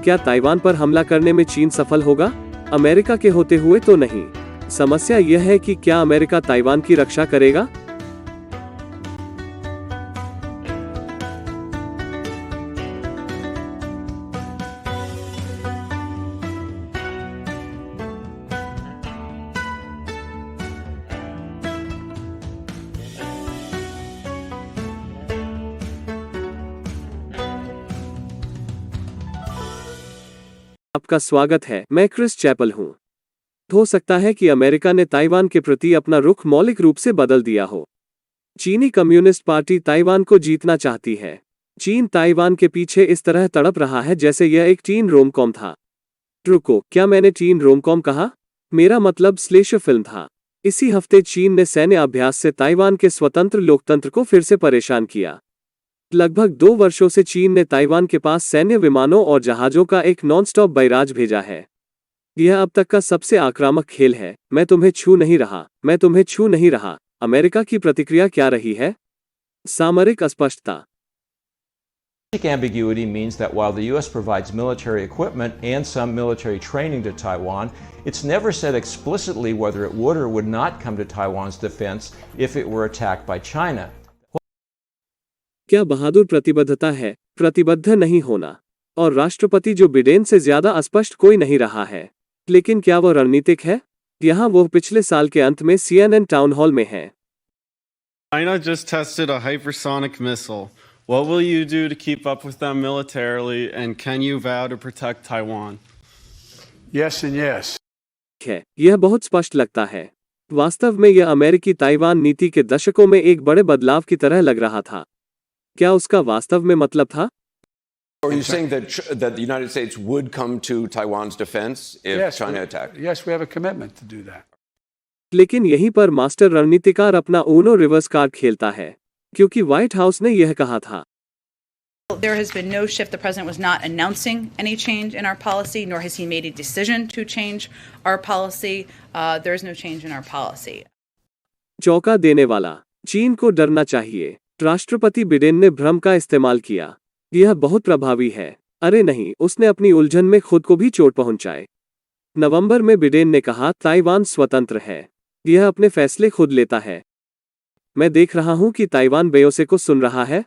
क्या ताइवान पर हमला करने में चीन सफल होगा? अमेरिका के होते हुए तो नहीं। समस्या यह है कि क्या अमेरिका ताइवान की रक्षा करेगा? आपका स्वागत है। मैं क्रिस चैपल हूं। हो सकता है कि अमेरिका ने ताइवान के प्रति अपना रुख मौलिक रूप से बदल दिया हो। चीनी कम्युनिस्ट पार्टी ताइवान को जीतना चाहती है। चीन ताइवान के पीछे इस तरह तड़प रहा है जैसे यह एक टीन रोम-कॉम था। रुको, क्या मैंने टीन रोम-कॉम कहा? मेरा मतलब स्लेशर फिल्म था। इसी हफ्ते चीन ने सैन्य अभ्यास से ताइवान के स्वतंत्र लोकतंत्र को फिर से परेशान किया। लगभग 2 वर्षों से चीन ने ताइवान के पास सैन्य विमानों और जहाजों का एक नॉन-स्टॉप बैराज भेजा है। यह अब तक का सबसे आक्रामक खेल है। मैं तुम्हें छू नहीं रहा, मैं तुम्हें छू नहीं रहा। अमेरिका की प्रतिक्रिया क्या रही है? सामरिक अस्पष्टता। Strategic ambiguity means that while the U.S. provides military equipment and some military training to Taiwan, it's never said explicitly whether it would or would not come to Taiwan's defense if it were attacked by China. क्या बहादुर प्रतिबद्धता है, प्रतिबद्ध नहीं होना? और राष्ट्रपति Joe Biden से ज्यादा अस्पष्ट कोई नहीं रहा है। लेकिन क्या वो रणनीतिक है? यहाँ वो पिछले साल के अंत में CNN टाउन हॉल में है। China just tested a hypersonic missile. What will you do to keep up with them militarily, and can you vow to protect Taiwan? Yes and yes. है, यह बहुत स्पष्ट लगता है। वास्तव में यह अमेरिकी ताइवान नीति के दशकों में एक बड़े बदलाव की तरह लग रहा था। क्या उसका वास्तव में मतलब था? Are you saying that the United States would come to Taiwan's defense if China attacked? Yes, we have a commitment to do that. लेकिन यहीं पर मास्टर रणनीतिकार अपना ऊनो रिवर्स कार्ड खेलता है, क्योंकि व्हाइट हाउस ने यह कहा था। There has been no shift. The president was not announcing any change in our policy, nor has he made a decision to change our policy. There is no change in our policy. चौंका देने वाला। चीन को डरना चाहिए। राष्ट्रपति Biden ने भ्रम का इस्तेमाल किया। यह बहुत प्रभावी है। अरे नहीं, उसने अपनी उलझन में खुद को भी चोट पहुंचाए। नवंबर में बिडेन ने कहा ताइवान स्वतंत्र है, यह अपने फैसले खुद लेता है। मैं देख रहा हूं कि ताइवान बेयोसे को सुन रहा है।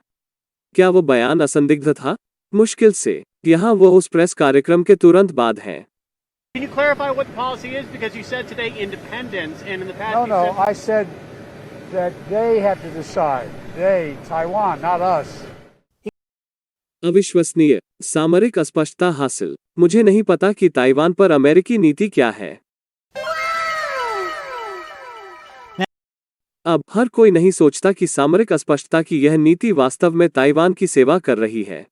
क्या वो बयान असंदिग्ध था? मुश्किल से। यहाँ वो उस प्रेस कार्यक्रम के तुरंत बाद हैं। Can you clarify what the policy is? Because you said today independence, and in the past No, I said that they have to decide. They, Taiwan, not us. अविश्वसनीय। सामरिक अस्पष्टता हासिल। मुझे नहीं पता कि ताइवान पर अमेरिकी नीति क्या है। अब हर कोई नहीं सोचता कि सामरिक अस्पष्टता की यह नीति वास्तव में ताइवान की सेवा कर रही है।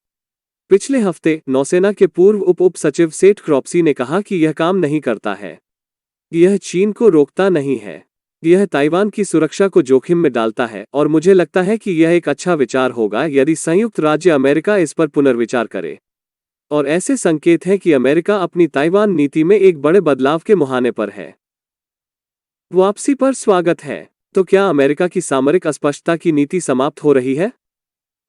पिछले हफ्ते नौसेना के पूर्व उप सचिव सेठ क्रॉप्सी ने कहा कि यह काम नहीं करता है। यह चीन को रोकता नहीं है, यह ताइवान की सुरक्षा को जोखिम में डालता है, और मुझे लगता है कि यह एक अच्छा विचार होगा यदि संयुक्त राज्य अमेरिका इस पर पुनर्विचार करे। और ऐसे संकेत हैं कि अमेरिका अपनी ताइवान नीति में एक बड़े बदलाव के मुहाने पर है। वापसी पर स्वागत है। तो क्या अमेरिका की सामरिक अस्पष्टता की नीति समाप्त हो रही है?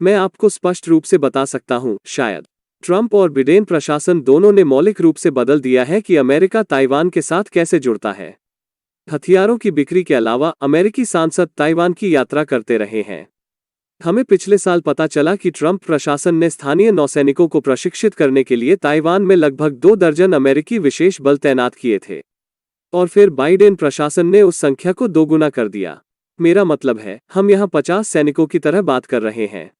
मैं आपको स्पष्ट रूप से बता सकता हूं, शायद। ट्रंप और बिडेन प्रशासन दोनों ने मौलिक रूप से बदल दिया है कि अमेरिका ताइवान के साथ कैसे जुड़ता है। हथियारों की बिक्री के अलावा अमेरिकी सांसद ताइवान की यात्रा करते रहे हैं। हमें पिछले साल पता चला कि ट्रंप प्रशासन ने स्थानीय नौसैनिकों को प्रशिक्षित करने के लिए ताइवान में लगभग 2 दर्जन अमेरिकी विशेष बल तैनात किए थे। और फिर बाइडेन प्रशासन ने उस संख्या को 2 गुना कर दिया। मेरा मतलब है, हम यहाँ 50 सैनिकों की तरह बात कर रहे हैं।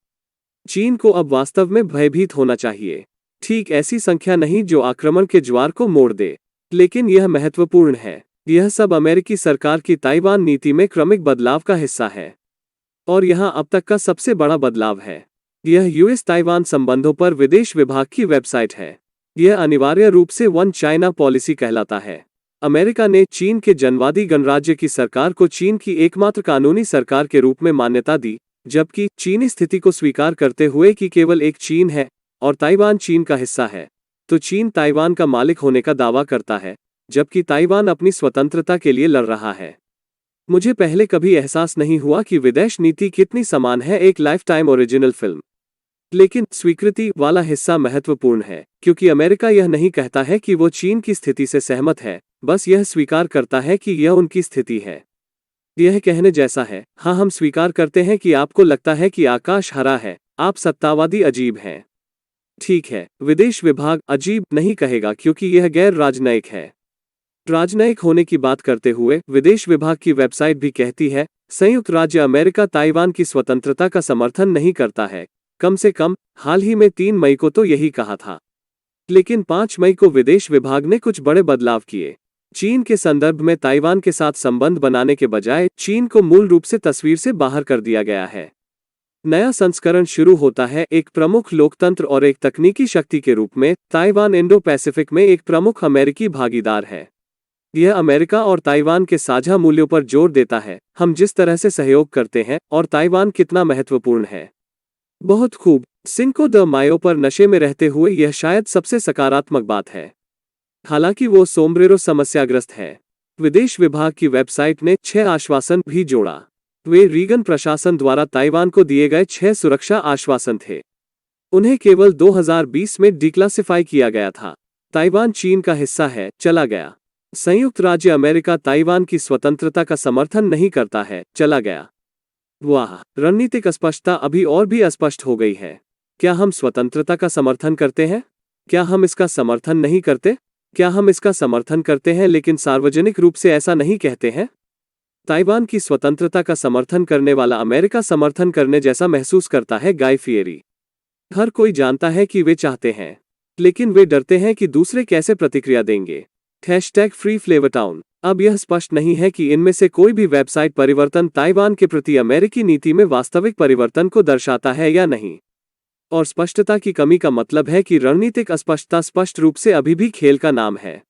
चीन को अब वास्तव में भयभीत होना चाहिए। ठीक ऐसी संख्या नहीं जो आक्रमण के ज्वार को मोड़ दे। लेकिन यह महत्वपूर्ण है। यह सब अमेरिकी सरकार की ताइवान नीति में क्रमिक बदलाव का हिस्सा है। और यहाँ अब तक का सबसे बड़ा बदलाव है। यह यूएस ताइवान संबंधों पर विदेश विभाग की वेबसाइट है। यह अनिवार्य रूप से वन चाइना पॉलिसी कहलाता है। अमेरिका ने चीन के जनवादी गणराज्य की सरकार को चीन की एकमात्र कानूनी सरकार के रूप में मान्यता दी, जबकि चीनी स्थिति को स्वीकार करते हुए कि केवल एक चीन है और ताइवान चीन का हिस्सा है। तो चीन ताइवान का मालिक होने का दावा करता है, जबकि ताइवान अपनी स्वतंत्रता के लिए लड़ रहा है। मुझे पहले कभी एहसास नहीं हुआ कि विदेश नीति कितनी समान है एक लाइफटाइम ओरिजिनल फिल्म। लेकिन स्वीकृति वाला हिस्सा महत्वपूर्ण है, क्योंकि अमेरिका यह नहीं कहता है कि वो चीन की स्थिति से सहमत है, बस यह स्वीकार करता है कि यह उनकी स्थिति है। यह कहने जैसा है, हाँ हम स्वीकार करते हैं कि आपको लगता है कि आकाश हरा है, आप सत्तावादी अजीब हैं। ठीक है, विदेश विभाग अजीब नहीं कहेगा क्योंकि यह गैर राजनयिक है। राजनयिक होने की बात करते हुए विदेश विभाग की वेबसाइट भी कहती है, संयुक्त राज्य अमेरिका ताइवान की स्वतंत्रता का समर्थन नहीं करता है। कम से कम हाल ही में 3 मई को तो यही कहा था। लेकिन 5 मई को विदेश विभाग ने कुछ बड़े बदलाव किए। चीन के संदर्भ में ताइवान के साथ संबंध बनाने के बजाय चीन को मूल रूप से तस्वीर से बाहर कर दिया गया है। नया संस्करण शुरू होता है एक प्रमुख लोकतंत्र और एक तकनीकी शक्ति के रूप में। ताइवान इंडो पैसिफिक में एक प्रमुख अमेरिकी भागीदार है। यह अमेरिका और ताइवान के साझा मूल्यों पर जोर देता है, हम जिस तरह से सहयोग करते हैं और ताइवान कितना महत्वपूर्ण है। बहुत खूब। सिंको द मायो पर नशे में रहते हुए यह शायद सबसे सकारात्मक बात है। हालांकि वो सोम्ब्रेरो समस्याग्रस्त है। विदेश विभाग की वेबसाइट ने 6 आश्वासन भी जोड़ा। वे रीगन प्रशासन द्वारा ताइवान को दिए गए 6 सुरक्षा आश्वासन थे। उन्हें केवल 2020 में डिक्लासिफाई किया गया था। ताइवान चीन का हिस्सा है, चला गया। संयुक्त राज्य अमेरिका ताइवान की स्वतंत्रता का समर्थन नहीं करता है, चला गया। वाह, रणनीतिक अस्पष्टता अभी और भी अस्पष्ट हो गई है। क्या हम स्वतंत्रता का समर्थन करते हैं? क्या हम इसका समर्थन नहीं करते? क्या हम इसका समर्थन करते हैं लेकिन सार्वजनिक रूप से ऐसा नहीं कहते हैं? ताइवान की स्वतंत्रता का समर्थन करने वाला अमेरिका समर्थन करने जैसा महसूस करता है। गाय फिएरी। हर कोई जानता है कि वे चाहते हैं, लेकिन वे डरते हैं कि दूसरे कैसे प्रतिक्रिया देंगे। #FreeFlavorTown। अब यह स्पष्ट नहीं है कि इनमें से कोई भी वेबसाइट परिवर्तन ताइवान के प्रति अमेरिकी नीति में वास्तविक परिवर्तन को दर्शाता है या नहीं। और स्पष्टता की कमी का मतलब है कि रणनीतिक अस्पष्टता स्पष्ट रूप से अभी भी खेल का नाम है।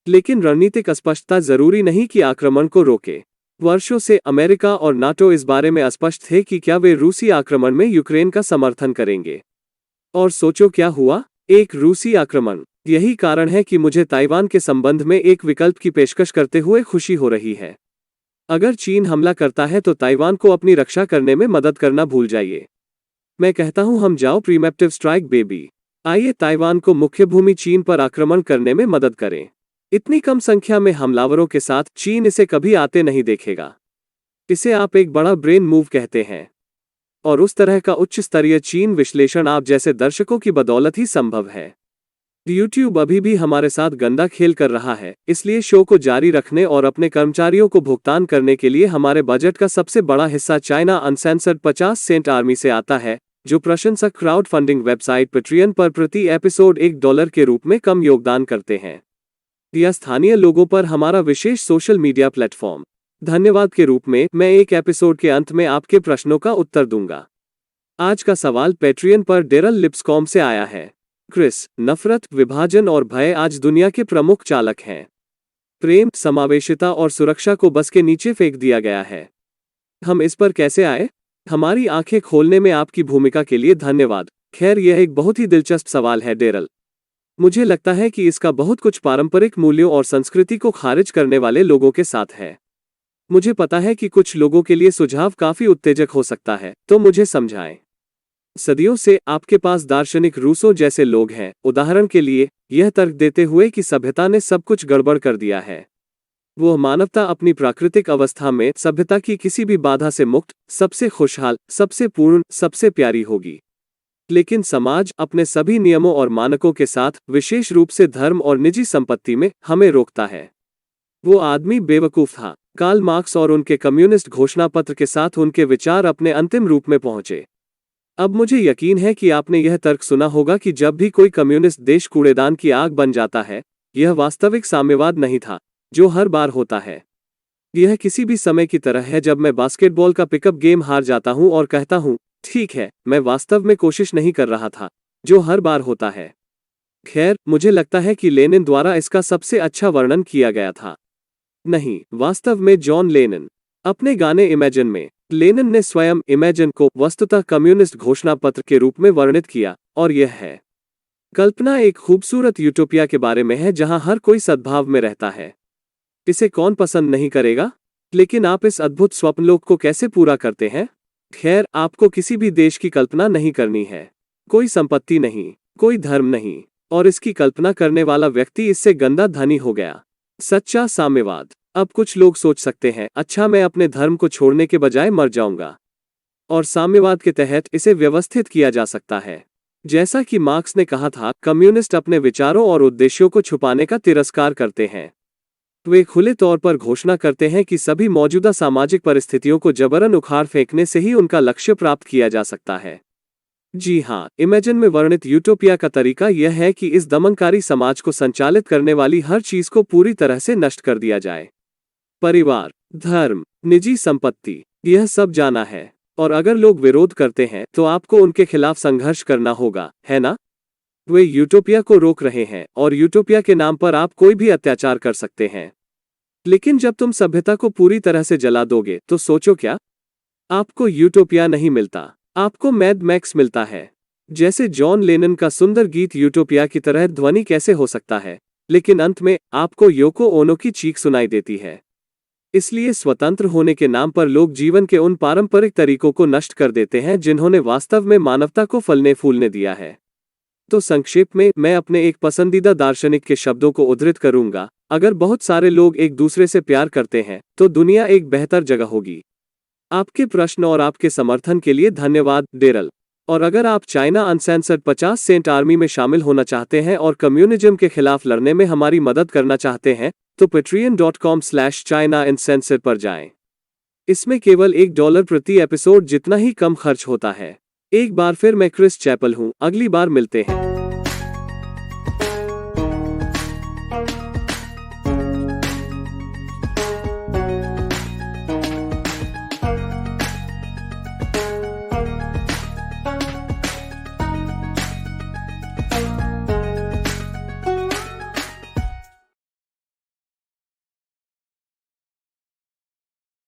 लेकिन रणनीतिक अस्पष्टता जरूरी नहीं कि आक्रमण को रोके। वर्षों से अमेरिका और नाटो इस बारे में अस्पष्ट थे कि क्या वे रूसी आक्रमण में यूक्रेन का समर्थन करेंगे। और सोचो क्या हुआ, एक रूसी आक्रमण। यही कारण है कि मुझे ताइवान के संबंध में एक विकल्प की पेशकश करते हुए खुशी हो रही है। अगर चीन हमला करता है तो ताइवान को अपनी रक्षा करने में मदद करना भूल जाइए। मैं कहता हूं, हम जाओ प्रीमेप्टिव स्ट्राइक बेबी। आइए ताइवान को मुख्य भूमि चीन पर आक्रमण करने में मदद करें। इतनी कम संख्या में हमलावरों के साथ चीन इसे कभी आते नहीं देखेगा। इसे आप एक बड़ा ब्रेन मूव कहते हैं। और उस तरह का उच्च स्तरीय चीन विश्लेषण आप जैसे दर्शकों की बदौलत ही संभव है। YouTube अभी भी हमारे साथ गंदा खेल कर रहा है, इसलिए शो को जारी रखने और अपने कर्मचारियों को भुगतान करने के लिए हमारे बजट का सबसे बड़ा हिस्सा चाइना अनसेंसर्ड 50 सेंट आर्मी से आता है, जो प्रशंसक क्राउड फंडिंग वेबसाइट पेट्रियन पर प्रति एपिसोड $1 के रूप में कम योगदान करते हैं, या स्थानीय लोगों पर हमारा विशेष सोशल मीडिया प्लेटफॉर्म। धन्यवाद के रूप में मैं एक एपिसोड के अंत में आपके प्रश्नों का उत्तर दूंगा। आज का सवाल पेट्रियन पर डेरल लिप्सकॉम से आया है। क्रिस, नफरत, विभाजन और भय आज दुनिया के प्रमुख चालक हैं। प्रेम, समावेशिता और सुरक्षा को बस के नीचे फेंक दिया गया है। हम इस पर कैसे आए? हमारी आंखें खोलने में आपकी भूमिका के लिए धन्यवाद। खैर, यह एक बहुत ही दिलचस्प सवाल है डेरल। मुझे लगता है कि इसका बहुत कुछ पारंपरिक मूल्यों और संस्कृति को खारिज करने वाले लोगों के साथ है। मुझे पता है कि कुछ लोगों के लिए सुझाव काफी उत्तेजक हो सकता है, तो मुझे समझाएं। सदियों से आपके पास दार्शनिक रूसो जैसे लोग हैं, उदाहरण के लिए, यह तर्क देते हुए कि सभ्यता ने सब कुछ गड़बड़ कर दिया है। वो मानवता अपनी प्राकृतिक अवस्था में सभ्यता की किसी भी बाधा से मुक्त, सबसे खुशहाल, सबसे पूर्ण, सबसे प्यारी होगी। लेकिन समाज अपने सभी नियमों और मानकों के साथ, विशेष रूप से धर्म और निजी संपत्ति में, हमें रोकता है। वो आदमी बेवकूफ था। कार्ल मार्क्स और उनके कम्युनिस्ट घोषणा पत्र के साथ उनके विचार अपने अंतिम रूप में पहुंचे। अब मुझे यकीन है कि आपने यह तर्क सुना होगा कि जब भी कोई कम्युनिस्ट देश कूड़ेदान की आग बन जाता है, यह वास्तविक साम्यवाद नहीं था, जो हर बार होता है। यह किसी भी समय की तरह है जब मैं बास्केटबॉल का पिकअप गेम हार जाता हूं और कहता हूं, ठीक है, मैं वास्तव में कोशिश नहीं कर रहा था, जो हर बार होता है। खैर, मुझे लगता है कि लेनिन द्वारा इसका सबसे अच्छा वर्णन किया गया था। नहीं, वास्तव में जॉन लेनिन। अपने गाने इमेजिन में, लेनिन ने स्वयं इमेजिन को वस्तुतः कम्युनिस्ट घोषणा पत्र के रूप में वर्णित किया, और यह है। कल्पना एक खूबसूरत यूटोपिया के बारे में है जहां हर कोई सद्भाव में रहता है। इसे कौन पसंद नहीं करेगा? लेकिन आप इस अद्भुत स्वप्नलोक को कैसे पूरा करते हैं? खैर, आपको किसी भी देश की कल्पना नहीं करनी है। कोई संपत्ति नहीं, कोई धर्म नहीं, और इसकी कल्पना करने वाला व्यक्ति इससे गंदा धनी हो गया। सच्चा साम्यवाद। अब कुछ लोग सोच सकते हैं, अच्छा मैं अपने धर्म को छोड़ने के बजाय मर जाऊंगा, और साम्यवाद के तहत इसे व्यवस्थित किया जा सकता है। जैसा कि मार्क्स ने कहा था, कम्युनिस्ट अपने विचारों और उद्देश्यों को छुपाने का तिरस्कार करते हैं। वे खुले तौर पर घोषणा करते हैं कि सभी मौजूदा सामाजिक परिस्थितियों को जबरन उखाड़ फेंकने से ही उनका लक्ष्य प्राप्त किया जा सकता है। जी हाँ, इमेजिन में वर्णित यूटोपिया का तरीका यह है कि इस दमनकारी समाज को संचालित करने वाली हर चीज को पूरी तरह से नष्ट कर दिया जाए। परिवार, धर्म, निजी संपत्ति, यह सब जाना है। और अगर लोग विरोध करते हैं तो आपको उनके खिलाफ संघर्ष करना होगा, है ना? वे यूटोपिया को रोक रहे हैं, और यूटोपिया के नाम पर आप कोई भी अत्याचार कर सकते हैं। लेकिन जब तुम सभ्यता को पूरी तरह से जला दोगे तो सोचो क्या? आपको यूटोपिया नहीं मिलता, आपको मैड मैक्स मिलता है। जैसे जॉन लेनन का सुंदर गीत यूटोपिया की तरह ध्वनि कैसे हो सकता है, लेकिन अंत में आपको योको ओनो की चीख सुनाई देती है। इसलिए स्वतंत्र होने के नाम पर लोग जीवन के उन पारंपरिक तरीकों को नष्ट कर देते हैं जिन्होंने वास्तव में मानवता को फलने फूलने दिया है। तो संक्षेप में मैं अपने एक पसंदीदा दार्शनिक के शब्दों को उद्धृत करूंगा, अगर बहुत सारे लोग एक दूसरे से प्यार करते हैं तो दुनिया एक बेहतर जगह होगी। आपके प्रश्न और आपके समर्थन के लिए धन्यवाद, डेरल। और अगर आप चाइना अनसेंसर्ड 50 सेंट आर्मी में शामिल होना चाहते हैं और कम्युनिज्म के खिलाफ लड़ने में हमारी मदद करना चाहते हैं तो patreon.com/China Uncensored पर जाएं। इसमें केवल $1 प्रति एपिसोड जितना ही कम खर्च होता है। एक बार फिर मैं क्रिस चैपल हूं, अगली बार मिलते हैं।